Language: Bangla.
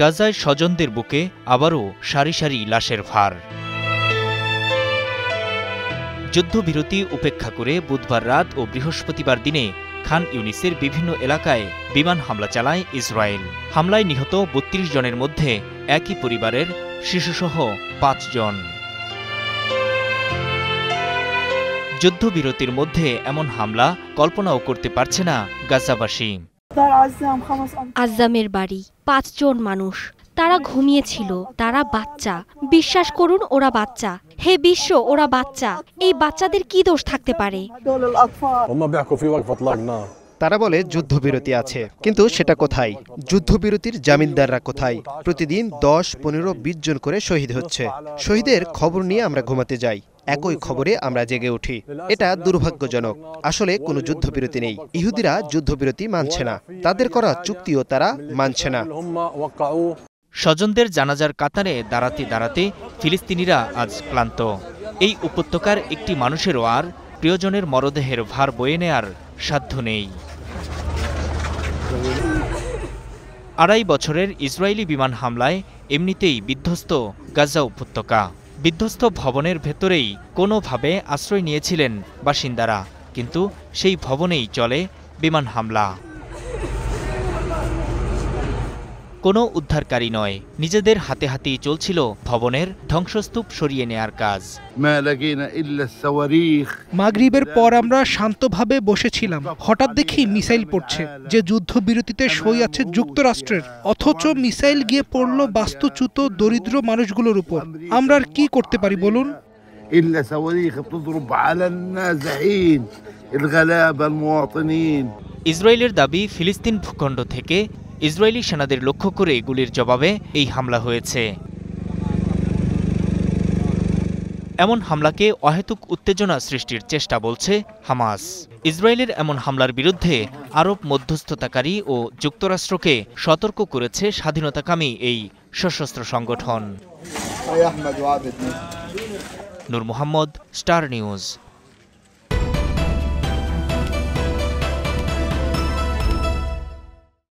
গাজায় স্বজনদের বুকে আবারও সারি সারি লাশের ভার। যুদ্ধবিরতি উপেক্ষা করে বুধবার রাত ও বৃহস্পতিবার দিনে খান ইউনিসের বিভিন্ন এলাকায় বিমান হামলা চালায় ইসরায়েল। হামলায় নিহত ৩২ জনের মধ্যে একই পরিবারের শিশুসহ ৫ জন। যুদ্ধবিরতির মধ্যে এমন হামলা কল্পনাও করতে পারছে না গাজাবাসী। আজ্জামের বাড়ি, ৫ জন মানুষ, তারা ঘুমিয়েছিল, তারা বাচ্চা। বিশ্বাস করুন, ওরা বাচ্চা। হে বিশ্ব, ওরা বাচ্চা। এই বাচ্চাদের কি দোষ থাকতে পারে? তারা বলে যুদ্ধবিরতি আছে, কিন্তু সেটা কোথায়? যুদ্ধবিরতির জামিনদাররা কোথায়? প্রতিদিন ১০, ১৫, ২০ জন করে শহীদ হচ্ছে। শহীদের খবর নিয়ে আমরা ঘুমাতে যাই, একই খবরে আমরা জেগে উঠি। এটা দুর্ভাগ্যজনক। আসলে কোনো যুদ্ধবিরতি নেই। ইহুদিরা যুদ্ধবিরতি মানছে না, তাদের করা চুক্তিও তারা মানছে না। স্বজনদের জানাজার কাতারে দাঁড়াতে দাঁড়াতে ফিলিস্তিনিরা আজ ক্লান্ত। এই উপত্যকার একটি মানুষেরও আর প্রিয়জনের মরদেহের ভার বয়ে নেয়ার সাধ্য নেই। ২.৫ বছরের ইসরায়েলি বিমান হামলায় এমনিতেই বিধ্বস্ত গাজা উপত্যকা। বিধ্বস্ত ভবনের ভেতরেই কোনোভাবে আশ্রয় নিয়েছিলেন বাসিন্দারা, কিন্তু সেই ভবনেই চলে বিমান হামলা। কোনো উদ্ধারকারী নয়, নিজেদের হাতে হাতেই চলছিল ভবনের ধ্বংসস্তূপ সরিয়ে নেয়ার কাজ। মাগরিবের পর আমরা শান্তভাবে বসেছিলাম, হঠাৎ দেখি মিসাইল পড়ছে। যে যুদ্ধবিরতিতে সই আছে যুক্তরাষ্ট্রের, অথচ মিসাইল গিয়ে পড়ল বাস্তুচ্যুত দরিদ্র মানুষগুলোর উপর। আমরা আর কি করতে পারি বলুন? ইসরায়েলের দাবি, ফিলিস্তিন ভূখণ্ড থেকে ইসরায়েলি সেনাদের লক্ষ্য করে গুলির জবাবে এই হামলা হয়েছে। এমন হামলাকে অহেতুক উত্তেজনা সৃষ্টির চেষ্টা বলছে হামাস। ইসরায়েলের এমন হামলার বিরুদ্ধে আরব মধ্যস্থতাকারী ও যুক্তরাষ্ট্রকে সতর্ক করেছে স্বাধীনতাকামী এই সশস্ত্র সংগঠন। নূর মোহাম্মদ, স্টার নিউজ।